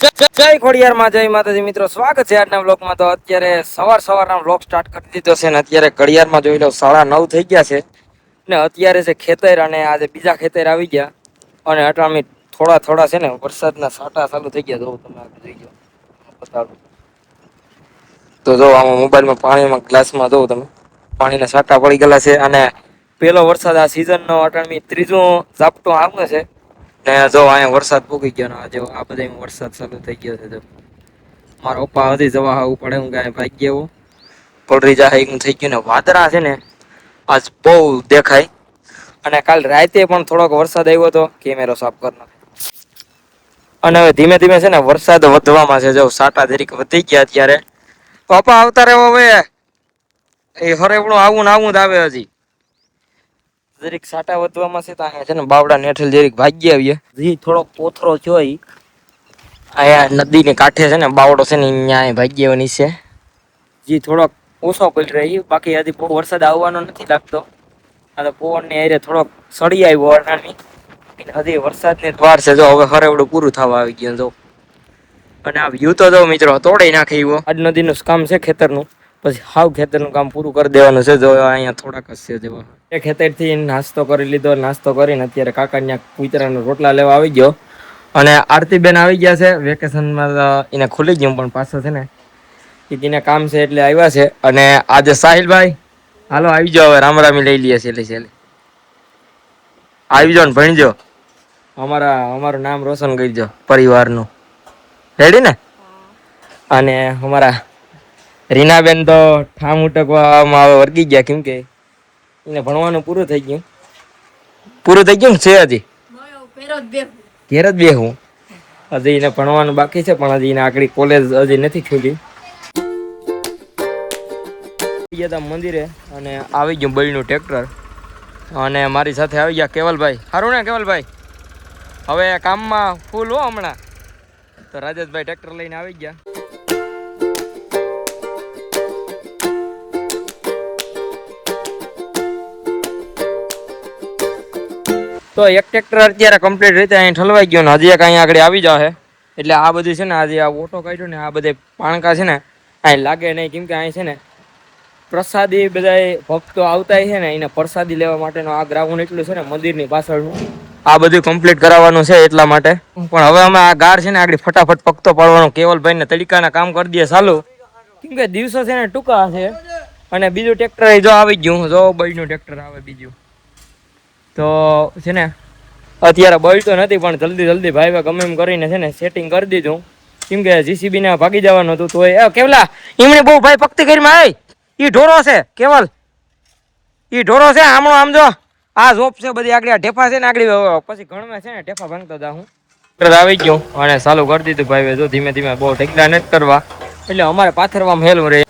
જય ખોડિયારમાં જય માતાજી મિત્રો, સ્વાગત છે આજના વ્લોગમાં। તો અત્યારે સવારના વ્લોગ સ્ટાર્ટ કરી દીધો છે ને અત્યારે ઘડિયાળમાં જોઈ લો 9:30 થઈ ગયા છે ને અત્યારે છે ખેતર અને આજે બીજા ખેતર આવી ગયા અને અટામી થોડા છે ને વરસાદના છાંટા ચાલુ થઈ ગયા। જો તમે જોઈ ગયો બતાડું તો જો આમાં મોબાઈલમાં પાણીમાં ગ્લાસમાં જો તમે પાણીના છાંટા પડી ગયેલા છે અને પેલો વરસાદ આ સીઝનનો અટામી ત્રીજો ઝાપટો આવે છે ને જો અહીંયા વરસાદ પૂગી ગયો ને આજે આ બધા વરસાદ ચાલુ થઈ ગયો છે। જો મારા પપ્પા હજી જવા આવું પડે હું કાંઈ ભાઈ ગયો પલરી જાય હું થઈ ગયું ને વાદળા છે ને આજ બહુ દેખાય અને કાલ રાતે પણ થોડોક વરસાદ આવ્યો હતો કેમેરો સાફ કરનો અને હવે ધીમે ધીમે છે ને વરસાદ વધવામાં છે। જો સાટા જરીક વધી ગયા અત્યારે પપ્પા આવતા રહ્યો હવે એ હરેવડું આવું જ આવે હજી જરીક સાટા વધવામાં છે તો અહીંયા છે ને બાવડા નેઠેલ જરીક ભાગી આવીએ હજી થોડોક પોથરો થયો અહીંયા નદીની કાંઠે છે ને બાવડો છે ને અહીંયા ભાગી આવવાની છે જે થોડોક ઓછો પડી રહી બાકી હજી બહુ વરસાદ આવવાનો નથી લાગતો આ તો પવનની હારે થોડોક સળી આવ્યો અટાણી હજી વરસાદની વાર છે। જો હવે હરેવડું પૂરું થવા આવી ગયું જો અને આ વ્યૂ તો જો મિત્રો તોડી નાખે એવો આજ નદીનું કામ છે ખેતરનું પછી હાવ ખેતરનું કામ પૂરું કરી દેવાનું છે। જો અહીંયા થોડાક જ છે જેવા એ ખેતરથી નાસ્તો કરી લીધો નાસ્તો કરીને અત્યારે કાકાના કૂતરાના રોટલા લેવા આવી ગયો અને આરતીબેન આવી ગયા છે વેકેશનમાં એને ખુલી ગયું પણ પાછો છે ને એને કામ છે એટલે આવ્યા છે અને આજે સાહિલભાઈ હાલો આવી જાઓ હવે રામરામી લઈ લઈએ છેલ્લે આવી જાઓ ને ભણજો અમારું નામ રોશન કરજો પરિવારનું રેડી ને અને અમારા રીનાબેન તો ઠામ ઉટકવામાં હવે વર્ગી ગયા કેમ કે એને ભણવાનું પૂરું થઈ ગયું ને છે હજી ઘેર જ બેહું હજી એને ભણવાનું બાકી છે પણ હજી એને આગળ કોલેજ હજી નથી ખુલી ગયા હતા મંદિરે અને આવી ગયું બળનું ટ્રેક્ટર અને મારી સાથે આવી ગયા કેવલભાઈ સારું ને કેવલભાઈ હવે કામમાં ફૂલ હો હમણાં તો રાજેશભાઈ ટ્રેક્ટર લઈને આવી ગયા તો એક ટ્રેક્ટર અત્યારે કમ્પ્લીટ રીતે અહીં ઠલવાઈ ગયો ને હજી એક અહીંયા આગળ આવી જશે એટલે આ બધી છે ને આજે આ ઓટો કાઢ્યો ને આ બધે પાણકા છે ને અહીં લાગે નહીં કેમ કે અહીં છે ને પ્રસાદી બધા ભક્તો આવતા છે ને એને પ્રસાદી લેવા માટેનો આ ગ્રાઉન્ડ એટલું છે ને મંદિરની પાછળનું આ બધું કમ્પ્લીટ કરાવવાનું છે એટલા માટે પણ હવે અમે આ ગાર છે ને આગળ ફટાફટ પકતો પાડવાનો કેવલભાઈને તરીકાના કામ કરી દઈએ ચાલુ કેમ કે દિવસો છે ને ટૂંકા છે અને બીજું ટ્રેક્ટર જો આવી ગયું જો બળનું ટ્રેક્ટર આવે બીજું તો છે ને અત્યારે બળ તો નથી પણ જલ્દી ભાઈ ગમે એમ કરીને છે ને સેટિંગ કરી દીધું કેમ કે જીસીબી ને ભાગી જવાનું હતું તો એ કેવલા એમણે બહુ ભાઈ પક્તિ કરીમાં આવી ઈ ઢોરો છે કેવલ ઈ ઢોરો છે આમણો આમ જો આ ઝોપ છે બધી આગળ ઢેફા છે ને આગળ પછી ઘણમાં છે ને ઢેફા ભાંગતો જા હું આવી ગયો અને ચાલુ કરી દીધું ભાઈ જો ધીમે બહુ ઠેકડા નથી કરવા એટલે અમારે પાથરવામાં હેલું રહે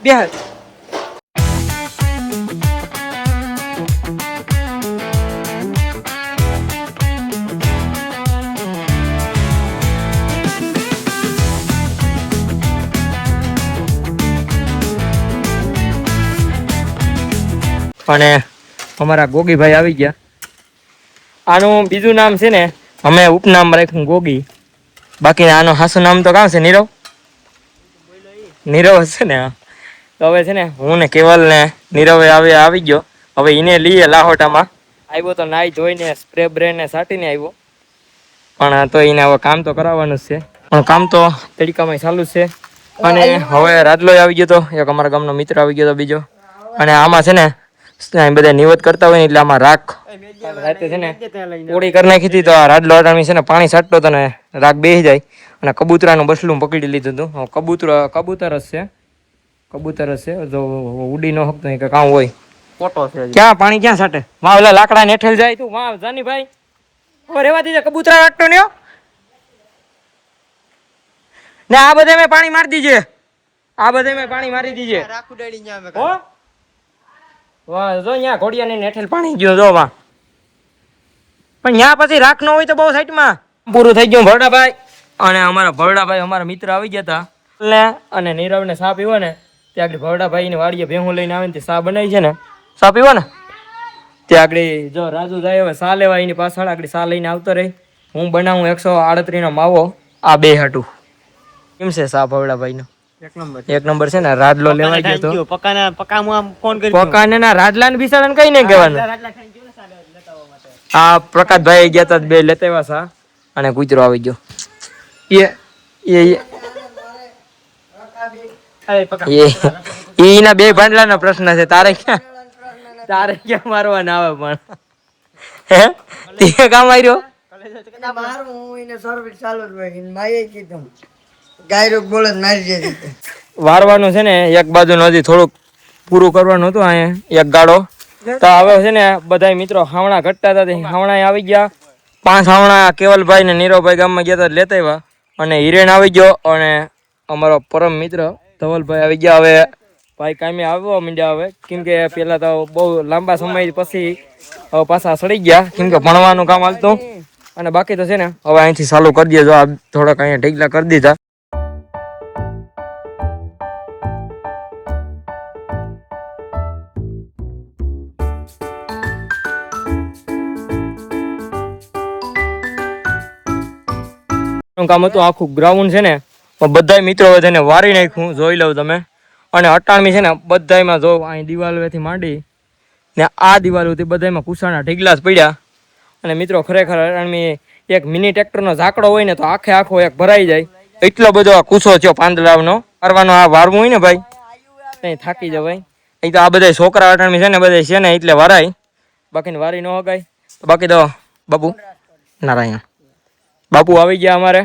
બેહ અને અમારા ગોગીભાઈ આવી ગયા આનું બીજું નામ છે ને અમે ઉપનામ રાખ્યું ગોગી બાકી આનું હાસું નામ તો કાં છે નીરવ હશે ને તો હવે છે ને હું ને કેવલ ને નીરવે આવી ગયો હવે એને લઈએ લાહોટામાં આવ્યો તો નાઈ ધોઈને સ્પ્રે બ્રે ને સાટીને આવ્યો પણ તો એને હવે કામ તો કરાવવાનું જ છે પણ કામ તો તરીકામાં ચાલુ જ છે અને હવે રાજલો આવી ગયો તો એક અમારા ગામનો મિત્ર આવી ગયો તો બીજો અને આમાં છે ને બધા નિવત કરતા હોય ને એટલે આમાં રાખ રાતે છે ને પોળી કરી નાખી હતી તો આ રાજલો અટાણી છે ને પાણી છાંટતો તો ને રાખ બેસી જાય અને કબૂતરાનું બસલું પકડી લીધું હતું કબૂતર જ છે જો ઉડી ન શકતો કે કામ હોય ફોટો છે ક્યાં પાણી ક્યાં છાટે વાહ ઓલા લાકડા ને હેઠળ જાય તું વાહ જાની ભાઈ રેવા દીજે કબૂતરા વાટતો ને ને આ બધે મેં પાણી મારી દીજે હો વાહ જો અહીંયા ઘોડિયાની નેઠેલ પાણી ગયો જો વાહ પણ ત્યાં પછી રાખ ન હોય તો બહુ સાઈડમાં પૂરું થઈ ગયું ભરડાભાઈ અને અમારા ભરડાભાઈ અમારા મિત્ર આવી ગયા હતા ને અને નીરવને સા પીવો ને ત્યાં આગળ ભરડાભાઈ ની વાડીએ ભેહું લઈને આવે ને તે સા બનાવી છે ને સા પીવો ને ત્યાં આગળ જો રાજુ જાય હવે સા લેવા એની પાછળ આગળ સા લઈને આવતો રહી હું બનાવું 138 નો માવો આ બે હાટું કેમ છે સા ભરડાભાઈ નો એક નંબર છે ને રાજલો લેવાઈ ગયો તો પકાને ના રાજલા ને બિસાડા ને કઈ નહીં કહેવાનું આ પ્રકાશભાઈ ગયા તા બે લેતા આવ્યા સા અને કૂતરો આવી ગયો એના બે ભાંડલાનો પ્રશ્ન છે તારે ક્યાં મારવાના આવે પણ હે તે કામ આવ્યો વારવાનું છે ને એક બાજુ હજી થોડુંક પૂરું કરવાનું હતું અહીંયા એક ગાડો તો હવે છે ને બધા મિત્રો હાવણા ઘટતા હતા હાવણા આવી ગયા 5 હાવણા કેવલભાઈ ને નીરવભાઈ ગામમાં ગયા હતા લેતા આવ્યા અને હિરેન આવી ગયો અને અમારો પરમ મિત્ર ધવલભાઈ આવી ગયા હવે ભાઈ કામે આવવા માંડ્યા હવે કેમ કે પેલા તો બહુ લાંબા સમય પછી હવે પાછા સડી ગયા કેમ કે ભણવાનું કામ હાલતું અને બાકી તો છે ને હવે અહીંથી ચાલુ કરી દેજો આ થોડાક અહીંયા ઢીકલા કરી દીધા કામ હતું આખું ગ્રાઉન્ડ છે ને બધા મિત્રો તેને વારી નાખ્યું જોઈ લઉં તમે અને અટાણમી છે ને બધામાં જો અહીં દિવાલોથી માંડી ને આ દિવાલોથી બધામાં કુસાના ઢીગલા જ પડ્યા અને મિત્રો ખરેખર અટાણમી એક મિની ટ્રેક્ટરનો ઝાકડો હોય ને તો આખે આખો એક ભરાઈ જાય એટલો બધો આ કુસો થયો પાંદડાનો કરવાનો આ વારવું હોય ને ભાઈ ત્યાં થાકી જવાય અહીં તો આ બધા છોકરા અટાણમી છે ને બધા છે ને એટલે વારાય બાકીને વારી ન હગાય બાકી તો બાપુ નારાયણ બાપુ આવી ગયા અમારે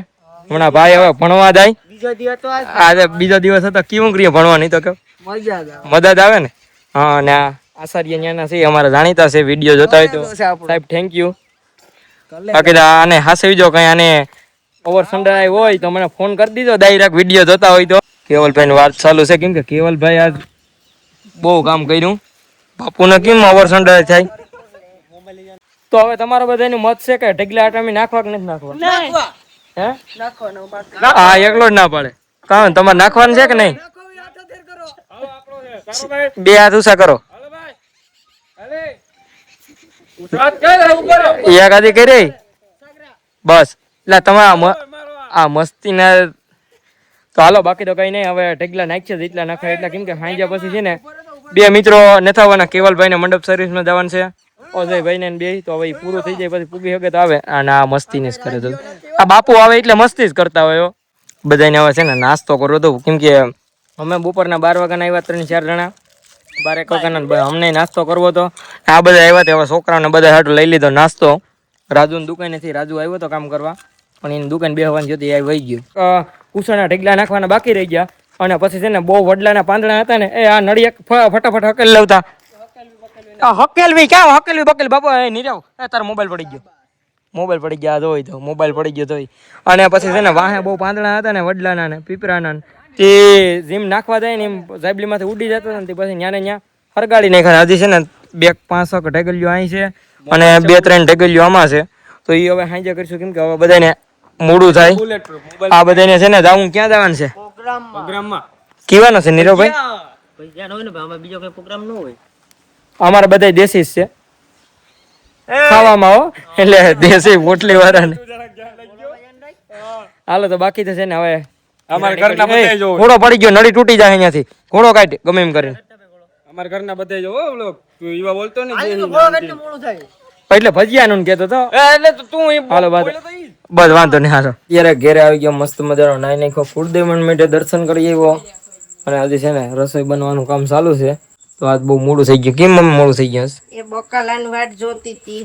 હમણાં ભાઈ હવે ભણવા જાય આજે બીજો દિવસ હતો કેવું કરીએ ભણવાની તો કે મદદ આવે ને હા ને આચાર્ય ન્યાના છે અમારા જાણીતા છે વિડીયો જોતા હોય તો સાહેબ થેન્ક યુ બાકી આને હાસવી જો કઈ આને ઓવર સંડાય હોય તો મને ફોન કરી દીધો ડાયરેક્ટ વિડીયો જોતા હોય તો કેવલભાઈ ની વાત ચાલુ છે કેમ કે કેવલભાઈ આજ બહુ કામ કર્યું બાપુને કેમ ઓવર સંડાય થાય તો હવે તમારો બધાનું મત છે કે ઢગલા આટામી નાખવા કે નથી નાખવા હે હા એકલો જ ના પડે કાં તમારે નાખવાનું છે કે નહીં બે હાથ ઊંચા કરો એક આધી કરી બસ એટલે તમે આ મસ્તી ના તો હાલો બાકી તો કઈ નહીં હવે ઢગલા નાખશે જેટલા નાખે એટલા કેમ કે હાંજ્યા પછી છે ને બે મિત્રો નથાવાના કેવલભાઈ ને મંડપ સર્વિસમાં જવાનું છે અજયભાઈ ને બે તો હવે પૂરું થઈ જાય પછી પૂગી શકે તો આવે અને આ મસ્તી ને જ કરે તો આ બાપુ આવે એટલે મસ્તી જ કરતા હોય બધાને હવે છે ને નાસ્તો કરવો તો કેમ કે અમે બપોરના 12 વાગ્યાના આવ્યા 3-4 જણા 12 વાગ્યાના અમને નાસ્તો કરવો તો આ બધા આવ્યા તો હવે છોકરાઓને બધા હાટું લઈ લીધો નાસ્તો રાજુની દુકાનેથી રાજુ આવ્યો તો કામ કરવા પણ એની દુકાન બેહવાની જોતી આવી વહી ગયું કુસાના ઢગલા નાખવાના બાકી રહી ગયા અને પછી છે ને બહુ વડલાના પાંદડા હતા ને એ આ નળિયા ફટાફટ હકેલી લાવતા હકેલવી ક્યાં હકેલવી બકેલ બાપુ નીરવ તારો મોબાઈલ પડી ગયા જોઈ તો મોબાઈલ પડી ગયો તોય અને પછી છે ને વાહે બહુ પાંદડા હતા ને વડલાના ને પીપરાના તે જેમ નાખવા જાય ને એમ જાબલીમાંથી ઉડી જતો ને પછી ન્યાને ન્યા હરગાડી નાખ્યા હજી છે ને 2-5 ઢગલીઓ અહીં છે અને 2-3 ઢગલીઓ આમાં છે તો એ હવે હાંજે કરીશું કેમ કે હવે બધાને મોડું થાય આ બધાને છે ને જાવું ક્યાં જવાનું છે પ્રોગ્રામમાં કેવાનો છે નીરવભાઈ બીજો કઈ પ્રોગ્રામ ન હોય અમારા બધા દેશી છે ખાવામાં હો એટલે દેશી પોટલી વાળા ને હાલો તો બાકી તો છે ને હવે અમારા ઘરના બધા જો ઘોડો પડી ગયો નળી તૂટી જાય અહીંયાથી ઘોડો કાઢ ગમે એમ કરીને અમારા ઘરના બધા જો ઓલો તું ઈવા બોલતો ને એટલે ભજીયાનું કહેતો તો એટલે તું હાલો બસ વાંધો નહીં હાલો ત્યારે ઘેરે આવી ગયો મસ્ત મજાનો નાઈ નાખો ફૂડદેવન માટે દર્શન કરી આવ્યો અને હજી છે ને રસોઈ બનવાનું કામ ચાલુ છે તો આજ બહુ મોડું થઈ ગયું કેમ મમ્મી મોડું થઈ ગયું એ બકાલાની વાટ જોતી હતી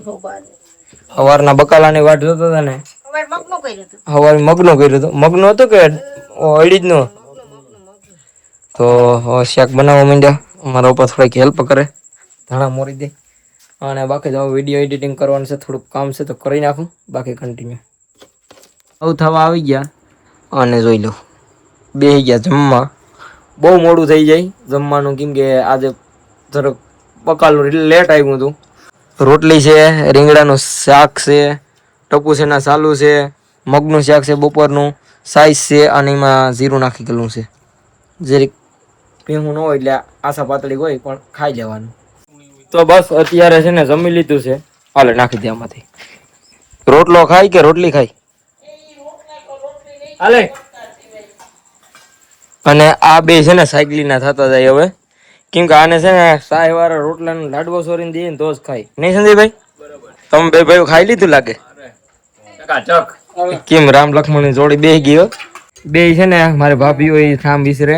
સવારના બકાલાની વાટ જોતો હતો ને સવારે મગનો કર્યો હતો મગનો હતો કે અડી જ નો તો શાક બનાવવા માંડ્યા અમારા ઉપર થોડીક હેલ્પ કરે ધાણા મોરી દે અને બાકી તો વિડીયો એડિટિંગ કરવાનું છે થોડુંક કામ છે તો કરી નાખું બાકી કન્ટિન્યુ આવું થવા આવી ગયા અને જોઈ લો બેસી ગયા જમવા બહુ મોડું થઈ જાય જમવાનું કેમ કે આજે જરાક બકાલું લેટ આવ્યું હતું રોટલી છે રીંગણાનું શાક છે ટપુ છે ના સાલું છે મગનું શાક છે બપોરનું, સાઈઝ છે અને એમાં જીરું નાખી ગયેલું છે. જરીક પીવું ન હોય એટલે આસા પાતળી હોય પણ ખાઈ લેવાનું. તો બસ અત્યારે છે ને જમી લીધું છે. હાલે નાખી દે આમાંથી. રોટલો ખાય કે રોટલી ખાય? હાલે. અને આ બે છે ને સાયકલી ના થતા જાય હવે, કેમ કે આને છે ને સાય વાળા રોટલાનો લાડવો સોરીને દઈએ ને તો જ ખાય. નહીં સંજયભાઈ? તમે બે ભાઈ ખાઈ લીધું લાગે? કેમ રામ લક્ષ્મણની જોડી બે ગયો? બે છે ને મારે ભાભીઓ એ કામ વિસરે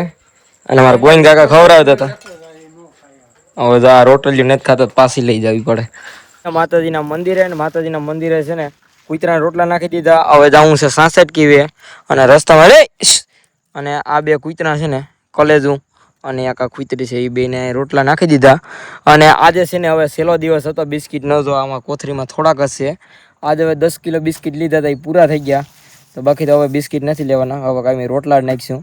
અને મારા ગોઈન કાકા ખવડાવતા હતા. હવે તો આ રોટલી નથી ખાતો તો પાછી લઈ જવી પડે. માતાજીના મંદિરે ને માતાજીના મંદિરે છે ને કૂતરાના રોટલા નાખી દીધા. હવે જાઉં છે 66 કીવે અને રસ્તામાં રે અને આ બે કૂતરા છે ને કલેજું અને આખા કૂતરી છે એ બેને રોટલા નાખી દીધા. અને આજે છે ને હવે છેલ્લો દિવસ હતો બિસ્કિટ ન જો આમાં કોથરીમાં થોડાક જ છે. આજે હવે 10 કિલો બિસ્કિટ લીધા હતા એ પૂરા થઈ ગયા. તો બાકી તો હવે બિસ્કિટ નથી લેવાના, હવે કાંઈ રોટલા જ નાખીશું.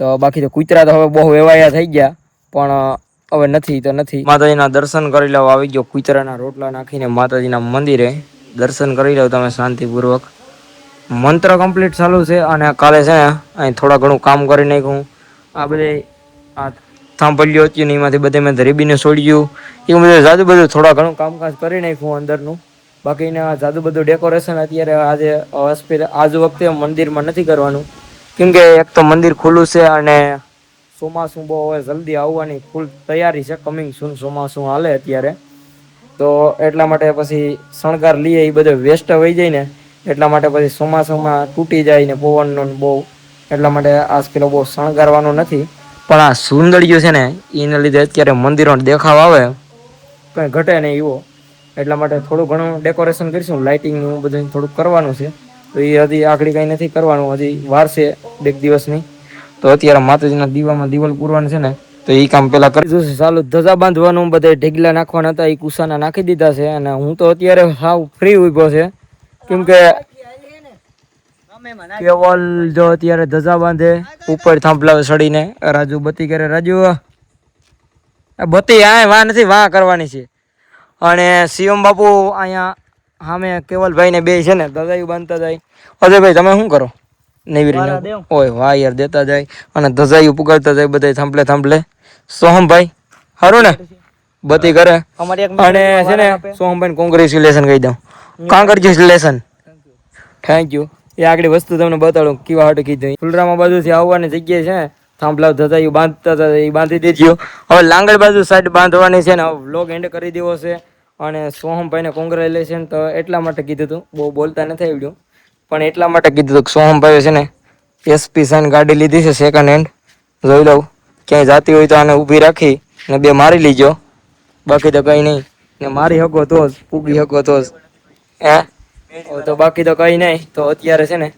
તો બાકી તો કૂતરા તો હવે બહુ વેવાયા થઈ ગયા પણ હવે નથી તો નથી. માતાજીના દર્શન કરી લેવા આવી ગયો કૂતરાના રોટલા નાખીને માતાજીના મંદિરે. દર્શન કરી લો તમે શાંતિપૂર્વક. મંત્ર કમ્પ્લીટ ચાલુ છે અને કાલે છે ને અહીં થોડા ઘણું કામ કરી નાખ્યું. આ બધે આ થાંભલ્યો હતી ને એમાંથી બધે મેં રીબીને છોડ્યું એવું બધું જાદુ બધું થોડા ઘણું કામકાજ કરી નાખ્યું અંદરનું. બાકીના જાદુ બધું ડેકોરેશન અત્યારે આજ વખતે મંદિરમાં નથી કરવાનું, કેમકે એક તો મંદિર ખુલ્લું છે અને ચોમાસું બહુ હવે જલ્દી આવવાની ફૂલ તૈયારી છે. કમિંગ સૂન ચોમાસું હાલે અત્યારે, તો એટલા માટે પછી શણગાર લઈએ એ બધો વેસ્ટ વહી જાય ને એટલા માટે પછી ચોમાસામાં તૂટી જાય ને પવનનો બહુ, એટલા માટે આ પેલો બહુ શણગારવાનો નથી. પણ આ સુંદરીઓ છે ને એને લીધે અત્યારે મંદિરનો દેખાવ આવે કંઈ ઘટે નહીં એવો. એટલા માટે થોડું ઘણું ડેકોરેશન કરીશું, લાઇટિંગનું બધું થોડુંક કરવાનું છે. તો એ હજી આખડી કંઈ નથી કરવાનું, હજી વાર છે 2 દિવસની. તો અત્યારે માતાજીના દીવામાં દિવાલ પૂરવાનું છે ને તો એ કામ પેલા કરી દઉં. ચાલુ ધજા બાંધવાનું બધે ઢેગલા નાખવાના હતા એ કુસાના નાખી દીધા છે. અને હું તો અત્યારે સાવ ફ્રી ઉભો છે, કેમ કે કેવલ જો અત્યારે ધજા બાંધે ઉપર થાંભલા ચડીને. રાજુ બત્તી કરે. રાજુ બત્તી આ વાહ નથી, વાહ કરવાની છે. અને શિવમ બાપુ અહીંયા સામે કેવલભાઈ ને બે છે ને ધજાયું બાંધતા જાય. અજયભાઈ તમે શું કરો? નેવી ઓય વાયર દેતા જાય અને ધજાયું પુગાડતા જાય બધા થાંભલે થાંભલે. સોહમભાઈ સારું ને બત્તી કરે. અને છે ને સોહમભાઈ કોંગ્રેચ્યુલેશન કહી દઉં. Congratulation, thank you. એ આગળ વસ્તુ તમને બતાડું કેવા હાટું કીધું. ફુલરામાં બાજુથી આવવાની જગ્યાએ છે ને થાંભલા ધજાયું બાંધતા હતા એ બાંધી દેજો. હવે લાંગડ બાજુ સાઈડ બાંધવાની છે ને વ્લોગ એન્ડ કરી દેવો છે. અને સોહમભાઈને કોંગ્રેચ્યુલેશન તો એટલા માટે કીધું હતું, બહુ બોલતા નથી આવડ્યું પણ એટલા માટે કીધું હતું કે સોહમભાઈ છે ને SP સાઈન ગાડી લીધી છે સેકન્ડ હેન્ડ. જોઈ લઉં ક્યાંય જાતી હોય તો આને ઊભી રાખી ને 2 મારી લીજો, બાકી તો કંઈ નહીં. ને મારી હકો તો જ પૂગી હકો તો જ તો બાકી તો કંઈ નહીં. તો અત્યારે છે ને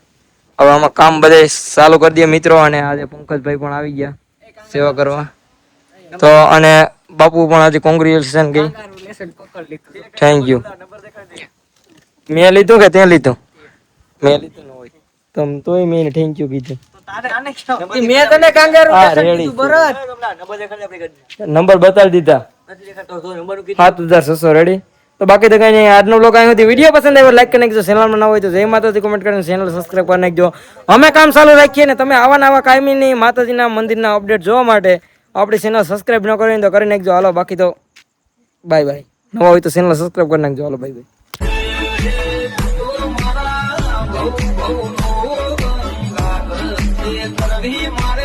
હવે આમાં કામ બધે ચાલુ કરી દઈએ મિત્રો. અને આજે પંકજભાઈ પણ આવી ગયા સેવા કરવા. તો અને બાપુ પણ આજે કોંગ્રેચ્યુલેશન ગઈ. Thank you. મેં લીધું કે ત્યાં લીધું? મેં લીધું ન હોય તમ તોય મેં થેન્ક યુ કીધું. નંબર બતાવી દીધા 7600 રેડી. તો બાકી તો કઈ નહીં. આજનો બ્લોગ અહીં સુધી. વિડીયો પસંદ આવ્યો લાઈક કરી નાખજો. ચેનલમાં ના હોય તો જય માતાજી કોમેન્ટ કરીને ચેનલ સબસ્ક્રાઈબ કરી નાખજો. અમે કામ ચાલુ રાખીએ ને તમે આવા કાયમી માતાજીના મંદિરના અપડેટ જોવા માટે આપણી ચેનલ સબસ્ક્રાઈબ ન કરીને તો કરી નાખજો. હાલો બાકી તો બાય બાય. નવા હોય તો ચેનલ સબસ્ક્રાઈબ કરી નાખજો. હાલો બાય બાય. મારા